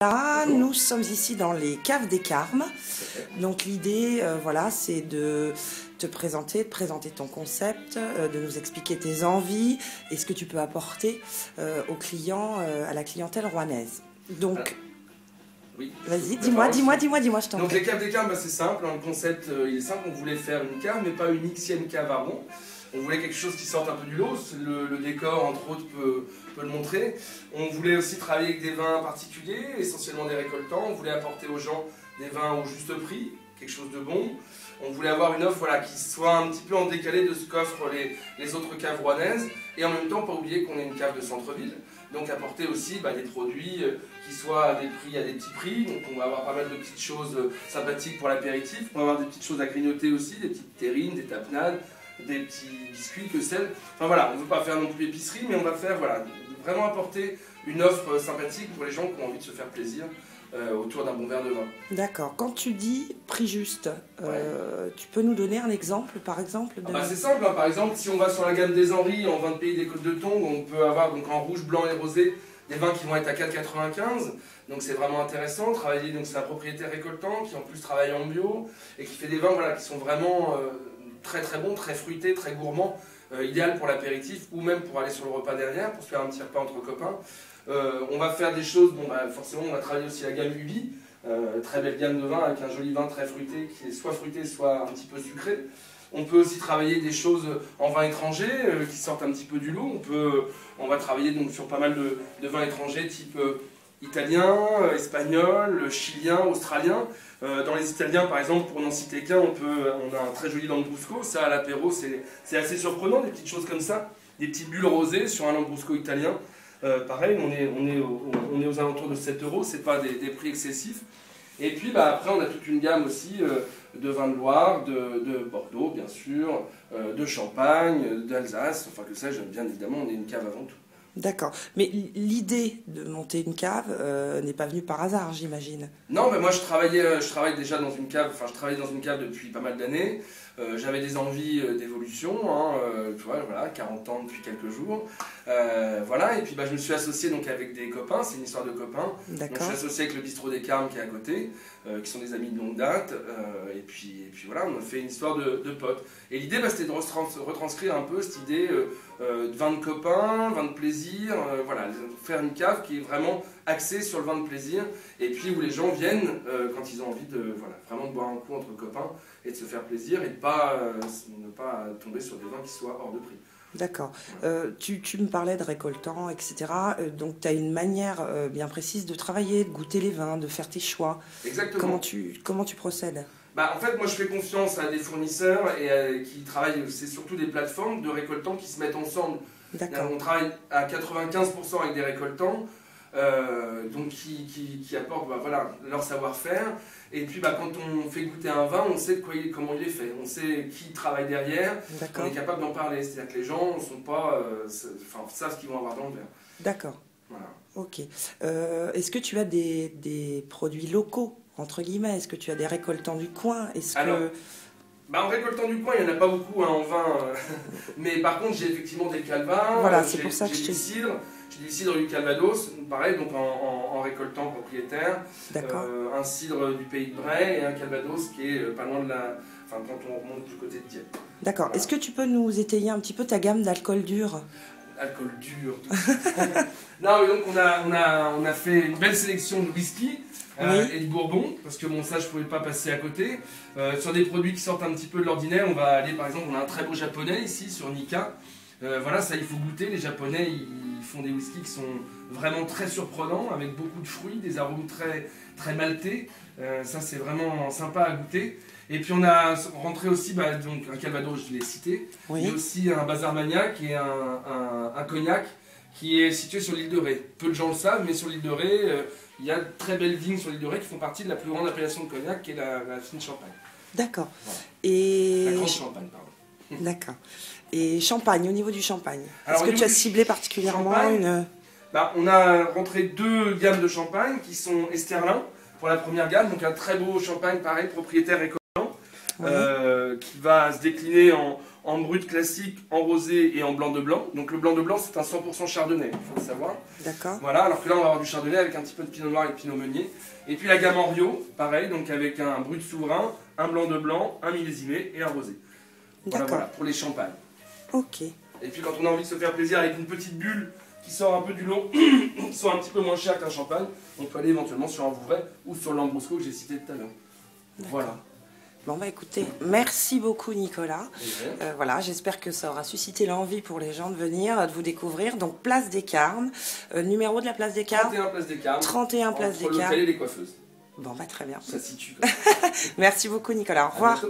Là, nous sommes ici dans les caves des Carmes. Donc l'idée, voilà, c'est de te présenter, de présenter ton concept, de nous expliquer tes envies et ce que tu peux apporter aux clients, à la clientèle rouennaise. Donc, oui, vas-y, dis-moi, je t'en prie. Donc les caves des Carmes, bah, c'est simple, hein, le concept il est simple, on voulait faire une cave, mais pas une xième cave à Rouen. On voulait quelque chose qui sorte un peu du lot, le décor entre autres peut le montrer. On voulait aussi travailler avec des vins particuliers, essentiellement des récoltants. On voulait apporter aux gens des vins au juste prix, quelque chose de bon. On voulait avoir une offre voilà, qui soit un petit peu en décalé de ce qu'offrent les autres caves rouennaises. Et en même temps, pas oublier qu'on est une cave de centre-ville. Donc apporter aussi des produits qui soient à des prix, à des petits prix. Donc on va avoir pas mal de petites choses sympathiques pour l'apéritif. On va avoir des petites choses à grignoter aussi, des petites terrines, des tapenades, des petits biscuits, que celle. Enfin voilà, on ne veut pas faire non plus épicerie, mais on va faire voilà, vraiment apporter une offre sympathique pour les gens qui ont envie de se faire plaisir autour d'un bon verre de vin. D'accord. Quand tu dis prix juste, tu peux nous donner un exemple, par exemple de... C'est simple, hein. Par exemple, si on va sur la gamme des Henri en vin de pays des Côtes de Tongue, on peut avoir donc, en rouge, blanc et rosé des vins qui vont être à 4,95. Donc c'est vraiment intéressant. Travailler, donc c'est un propriétaire récoltant qui en plus travaille en bio et qui fait des vins voilà, qui sont vraiment très très bons, très fruités, très gourmands, idéal pour l'apéritif ou même pour aller sur le repas derrière, pour se faire un petit repas entre copains. On va faire des choses, forcément on va travailler aussi la gamme Ubi, très belle gamme de vin avec un joli vin très fruité qui est soit fruité soit un petit peu sucré. On peut aussi travailler des choses en vin étranger qui sortent un petit peu du lot. On va travailler donc sur pas mal de vins étrangers type italien, espagnol, chilien, australien. Dans les italiens par exemple, pour n'en citer qu'un, on a un très joli Lambrusco. Ça à l'apéro c'est assez surprenant, des petites choses comme ça, des petites bulles rosées sur un Lambrusco italien. Pareil, on est aux alentours de 7 €, c'est pas des prix excessifs. Et puis après on a toute une gamme aussi de vins de Loire, de Bordeaux bien sûr, de Champagne, d'Alsace, enfin que ça bien évidemment on est une cave avant tout. D'accord. Mais l'idée de monter une cave n'est pas venue par hasard, j'imagine. Non, mais moi je travaille déjà dans une cave, je travaille dans une cave depuis pas mal d'années. J'avais des envies d'évolution, tu vois, voilà, 40 ans depuis quelques jours. Voilà, et puis je me suis associé donc, avec des copains, c'est une histoire de copains. Donc, je suis associé avec le bistrot des Carmes qui est à côté, qui sont des amis de longue date. Et puis voilà, on a fait une histoire de potes. Et l'idée, c'était de retranscrire un peu cette idée de vin de copains, vin de plaisir, voilà, faire une cave qui est vraiment axée sur le vin de plaisir, et puis où les gens viennent quand ils ont envie vraiment de boire un coup entre copains et de se faire plaisir et de ne pas tomber sur des vins qui soient hors de prix. D'accord. Tu me parlais de récoltants, etc. Donc tu as une manière bien précise de travailler, de goûter les vins, de faire tes choix. Exactement. Comment tu procèdes ? En fait, moi je fais confiance à des fournisseurs et qui travaillent, c'est surtout des plateformes de récoltants qui se mettent ensemble. On travaille à 95% avec des récoltants, donc qui apportent leur savoir-faire. Et puis quand on fait goûter un vin, on sait comment il est fait, on sait qui travaille derrière, on est capable d'en parler. C'est-à-dire que les gens savent ce qu'ils vont avoir dans le verre. D'accord. Voilà. Ok. Est-ce que tu as des produits locaux, entre guillemets? Est-ce que tu as des récoltants du coin? En récoltant du coin, il n'y en a pas beaucoup en vin, mais par contre j'ai effectivement des calvins, voilà, c'est pour ça que j'ai du cidre du Calvados, pareil, donc en récoltant propriétaire, un cidre du pays de Bray et un Calvados qui est pas loin de quand on remonte du côté de Dieppe. D'accord, voilà. Est-ce que tu peux nous étayer un petit peu ta gamme d'alcool dur? Alcool dur, tout ça. Non, mais donc on a fait une belle sélection de whisky. Et de bourbon, parce que ça je pouvais pas passer à côté. Sur des produits qui sortent un petit peu de l'ordinaire, on va aller par exemple, on a un très beau japonais ici sur Nikka. Voilà, ça il faut goûter, les japonais ils font des whiskies qui sont vraiment très surprenants, avec beaucoup de fruits, des arômes très, très maltais. Ça c'est vraiment sympa à goûter. Et puis on a rentré aussi donc un Calvados, je l'ai cité, mais aussi un Bazarmania qui est un cognac qui est situé sur l'île de Ré. Peu de gens le savent, mais sur l'île de Ré, il y a de très belles vignes sur l'île de Ré qui font partie de la plus grande appellation de cognac, qui est la fine Champagne. D'accord. Voilà. La grande Champagne, pardon. D'accord. Et Champagne, au niveau du champagne, est-ce que tu as ciblé particulièrement on a rentré 2 gammes de champagne qui sont Esterlin pour la première gamme, donc un très beau champagne, pareil, propriétaire récoltant. qui va se décliner en brut classique, en rosé et en blanc de blanc. Donc le blanc de blanc, c'est un 100% chardonnay, il faut le savoir. D'accord. Voilà, alors que là, on va avoir du chardonnay avec un petit peu de pinot noir et de pinot meunier. Et puis la gamme en Rio, pareil, donc avec un brut souverain, un blanc de blanc, un millésimé et un rosé. Voilà, voilà, pour les champagnes. Ok. Et puis quand on a envie de se faire plaisir avec une petite bulle qui sort un peu du lot, qui soit un petit peu moins cher qu'un champagne, on peut aller éventuellement sur un Vouvray ou sur l'Ambrosco que j'ai cité tout à l'heure. Voilà. Bon bah écoutez, merci beaucoup Nicolas. Voilà, j'espère que ça aura suscité l'envie pour les gens de venir, de vous découvrir. Donc Place des Carmes, numéro de la Place des Carmes 31 Place des Carmes. 31 Place des Entre Carmes. l'hôtel et les coiffeuses. Bon bah très bien. Ça se situe. Merci beaucoup Nicolas, au revoir.